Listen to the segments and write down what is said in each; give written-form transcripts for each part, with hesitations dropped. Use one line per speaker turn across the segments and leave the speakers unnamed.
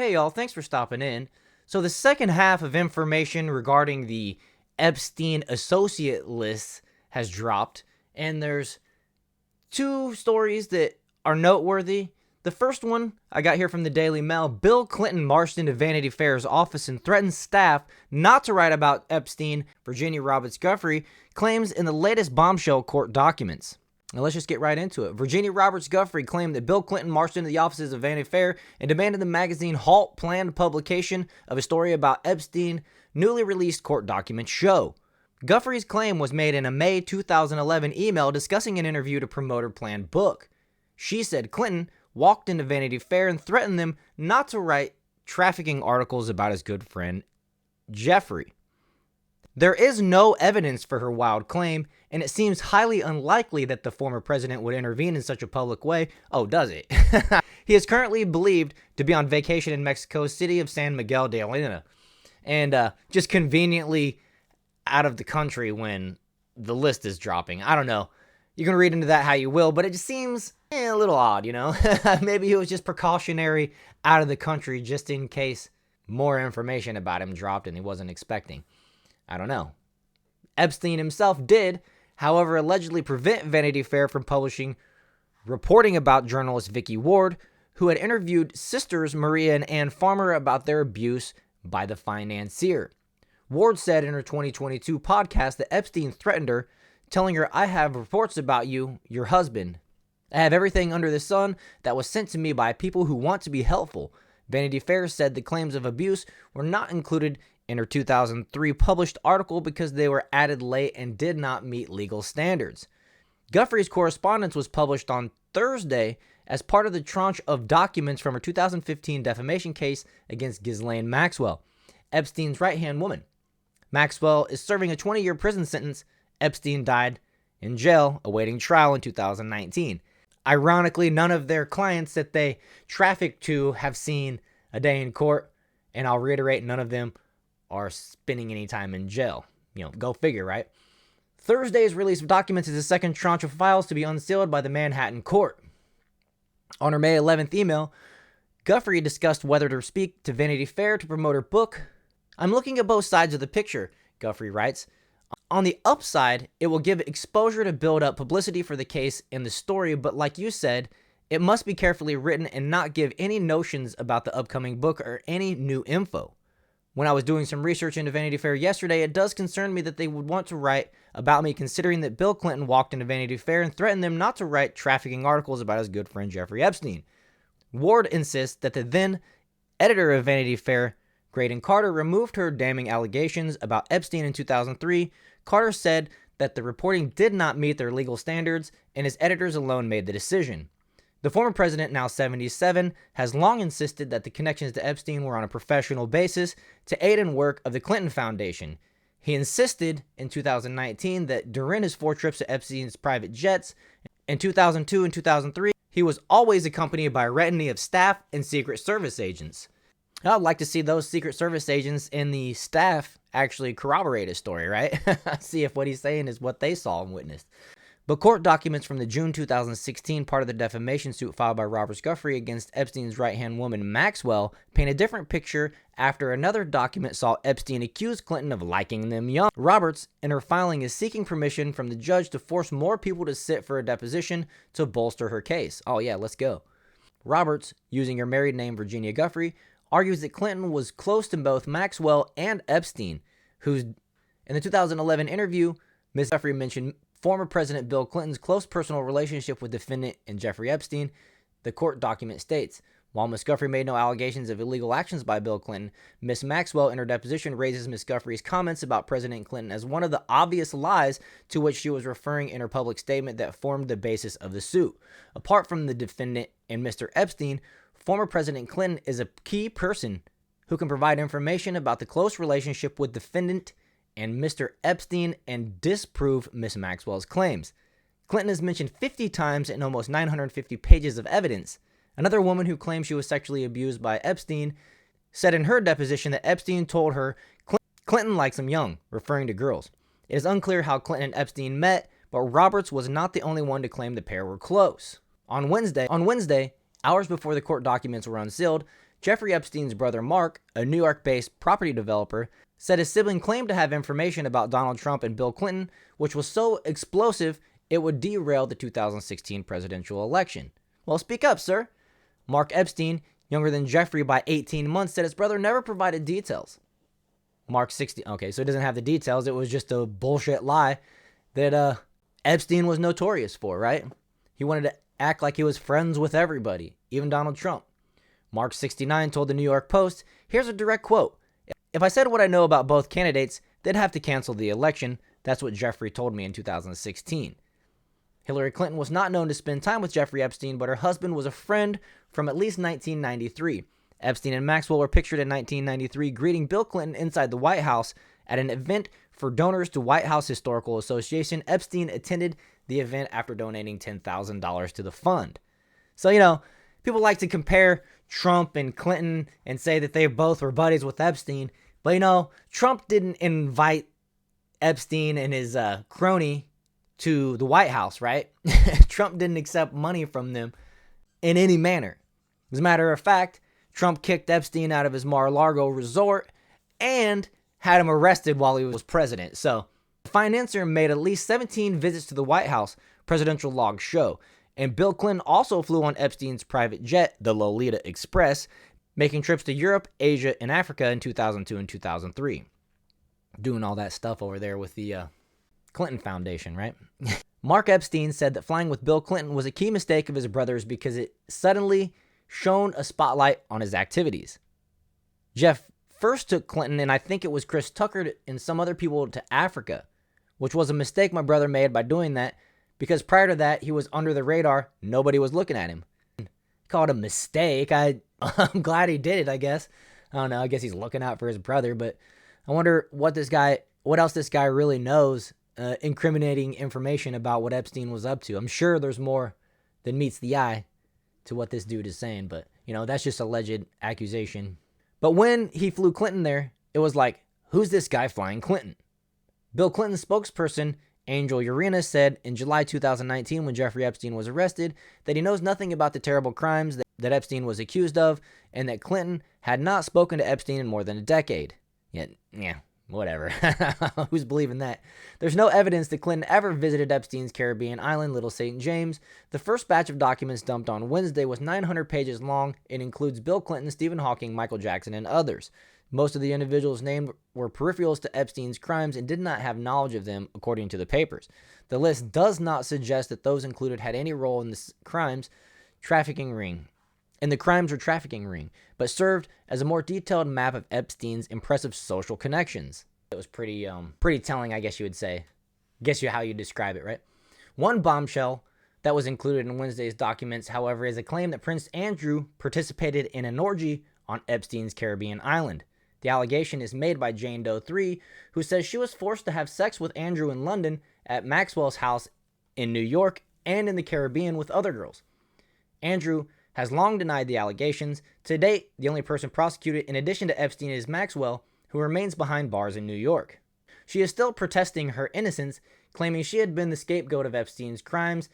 Hey y'all, thanks for stopping in. So the second half of information regarding the Epstein associate list has dropped, and there's two stories that are noteworthy. The first one I got here from the Daily Mail. Bill Clinton marched into Vanity Fair's office and threatened staff not to write about Epstein. Virginia Roberts Guthrie claims in the latest bombshell court documents. Now let's just get right into it. Virginia Roberts Guthrie claimed that Bill Clinton marched into the offices of Vanity Fair and demanded the magazine halt planned publication of a story about Epstein. Newly released court documents show. Guthrie's claim was made in a May 2011 email discussing an interview to promote her planned book. She said Clinton walked into Vanity Fair and threatened them not to write trafficking articles about his good friend Jeffrey. There is no evidence for her wild claim, and it seems highly unlikely that the former president would intervene in such a public way. Oh, does it? He is currently believed to be on vacation in Mexico's city of San Miguel de Allende, and just conveniently out of the country when the list is dropping. I don't know. You can read into that how you will, but it just seems a little odd, you know? Maybe it was just precautionary out of the country just in case more information about him dropped and he wasn't expecting. I don't know. Epstein himself did, however, allegedly prevent Vanity Fair from publishing reporting about journalist Vicky Ward, who had interviewed sisters Maria and Ann Farmer about their abuse by the financier. Ward said in her 2022 podcast that Epstein threatened her, telling her, "I have reports about you, your husband. I have everything under the sun that was sent to me by people who want to be helpful." Vanity Fair said the claims of abuse were not included in her 2003 published article because they were added late and did not meet legal standards. Guthrie's correspondence was published on Thursday as part of the tranche of documents from her 2015 defamation case against Ghislaine Maxwell, Epstein's right-hand woman. Maxwell is serving a 20-year prison sentence. Epstein died in jail awaiting trial in 2019. Ironically, none of their clients that they trafficked to have seen a day in court, and I'll reiterate, none of them are spending any time in jail. You know, go figure, right? Thursday's release of documents is the second tranche of files to be unsealed by the Manhattan court. On her May 11th email, Guthrie discussed whether to speak to Vanity Fair to promote her book. "I'm looking at both sides of the picture," Guthrie writes. "On the upside, it will give exposure to build up publicity for the case and the story, but like you said, it must be carefully written and not give any notions about the upcoming book or any new info. When I was doing some research into Vanity Fair yesterday, it does concern me that they would want to write about me, considering that Bill Clinton walked into Vanity Fair and threatened them not to write trafficking articles about his good friend Jeffrey Epstein." Ward insists that the then editor of Vanity Fair, Graydon Carter, removed her damning allegations about Epstein in 2003. Carter said that the reporting did not meet their legal standards, and his editors alone made the decision. The former president, now 77, has long insisted that the connections to Epstein were on a professional basis to aid in work of the Clinton Foundation. He insisted in 2019 that during his 4 trips to Epstein's private jets in 2002 and 2003, he was always accompanied by a retinue of staff and Secret Service agents. I'd like to see those Secret Service agents and the staff actually corroborate his story, right? See if what he's saying is what they saw and witnessed. But court documents from the June 2016 part of the defamation suit filed by Roberts Guthrie against Epstein's right-hand woman Maxwell paint a different picture after another document saw Epstein accuse Clinton of liking them young. Roberts, in her filing, is seeking permission from the judge to force more people to sit for a deposition to bolster her case. Oh yeah, let's go. Roberts, using her married name Virginia Guthrie, argues that Clinton was close to both Maxwell and Epstein, who's in the 2011 interview, Ms. Guthrie mentioned former President Bill Clinton's close personal relationship with defendant and Jeffrey Epstein. The court document states, while Ms. Guthrie made no allegations of illegal actions by Bill Clinton, Ms. Maxwell in her deposition raises Ms. Guthrie's comments about President Clinton as one of the obvious lies to which she was referring in her public statement that formed the basis of the suit. Apart from the defendant and Mr. Epstein, former President Clinton is a key person who can provide information about the close relationship with defendant and Mr. Epstein and disprove Ms. Maxwell's claims. Clinton is mentioned 50 times in almost 950 pages of evidence. Another woman who claims she was sexually abused by Epstein said in her deposition that Epstein told her Clinton likes them young, referring to girls. It is unclear how Clinton and Epstein met, but Roberts was not the only one to claim the pair were close. On Wednesday, hours before the court documents were unsealed, Jeffrey Epstein's brother Mark, a New York-based property developer, said his sibling claimed to have information about Donald Trump and Bill Clinton, which was so explosive it would derail the 2016 presidential election. Well, speak up, sir. Mark Epstein, younger than Jeffrey by 18 months, said his brother never provided details. Mark 60. Okay, so he doesn't have the details. It was just a bullshit lie that Epstein was notorious for, right? He wanted to act like he was friends with everybody, even Donald Trump. Mark 69 told the New York Post, here's a direct quote. If I said what I know about both candidates, they'd have to cancel the election. That's what Jeffrey told me in 2016. Hillary Clinton was not known to spend time with Jeffrey Epstein, but her husband was a friend from at least 1993. Epstein and Maxwell were pictured in 1993 greeting Bill Clinton inside the White House at an event for donors to White House Historical Association. Epstein attended the event after donating $10,000 to the fund. So, people like to compare Trump and Clinton and say that they both were buddies with Epstein. But, Trump didn't invite Epstein and his crony to the White House, right? Trump didn't accept money from them in any manner. As a matter of fact, Trump kicked Epstein out of his Mar-a-Lago resort and had him arrested while he was president. So, the financier made at least 17 visits to the White House, presidential logs show. And Bill Clinton also flew on Epstein's private jet, the Lolita Express, making trips to Europe, Asia, and Africa in 2002 and 2003. Doing all that stuff over there with the Clinton Foundation, right? Mark Epstein said that flying with Bill Clinton was a key mistake of his brother's because it suddenly shone a spotlight on his activities. Jeff first took Clinton, and I think it was Chris Tucker and some other people, to Africa, which was a mistake my brother made by doing that, because prior to that, he was under the radar. Nobody was looking at him. He called it a mistake. I'm glad he did it, I guess. I don't know. I guess he's looking out for his brother, but I wonder what else this guy really knows, incriminating information about what Epstein was up to. I'm sure there's more than meets the eye to what this dude is saying, but, that's just alleged accusation. But when he flew Clinton there, it was like, who's this guy flying Clinton? Bill Clinton's spokesperson, Angel Urena, said in July 2019, when Jeffrey Epstein was arrested, that he knows nothing about the terrible crimes that Epstein was accused of, and that Clinton had not spoken to Epstein in more than a decade. Yeah, whatever. Who's believing that? There's no evidence that Clinton ever visited Epstein's Caribbean island, Little St. James. The first batch of documents dumped on Wednesday was 900 pages long. It includes Bill Clinton, Stephen Hawking, Michael Jackson, and others. Most of the individuals named were peripherals to Epstein's crimes and did not have knowledge of them, according to the papers. The list does not suggest that those included had any role in the crimes or trafficking ring, but served as a more detailed map of Epstein's impressive social connections. It was pretty telling, I guess you would say. Guess how you describe it, right? One bombshell that was included in Wednesday's documents, however, is a claim that Prince Andrew participated in an orgy on Epstein's Caribbean island. The allegation is made by Jane Doe 3, who says she was forced to have sex with Andrew in London, at Maxwell's house in New York, and in the Caribbean with other girls. Andrew has long denied the allegations. To date, the only person prosecuted in addition to Epstein is Maxwell, who remains behind bars in New York. She is still protesting her innocence, claiming she had been the scapegoat of Epstein's crimes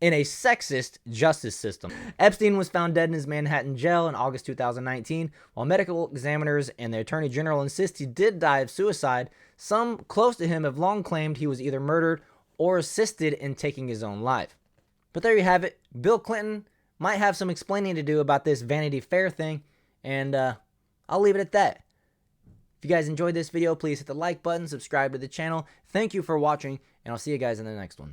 in a sexist justice system. Epstein was found dead in his Manhattan jail in August 2019. While medical examiners and the Attorney General insist he did die of suicide, some close to him have long claimed he was either murdered or assisted in taking his own life. But there you have it. Bill Clinton might have some explaining to do about this Vanity Fair thing, and I'll leave it at that. If you guys enjoyed this video, please hit the like button, subscribe to the channel. Thank you for watching, and I'll see you guys in the next one.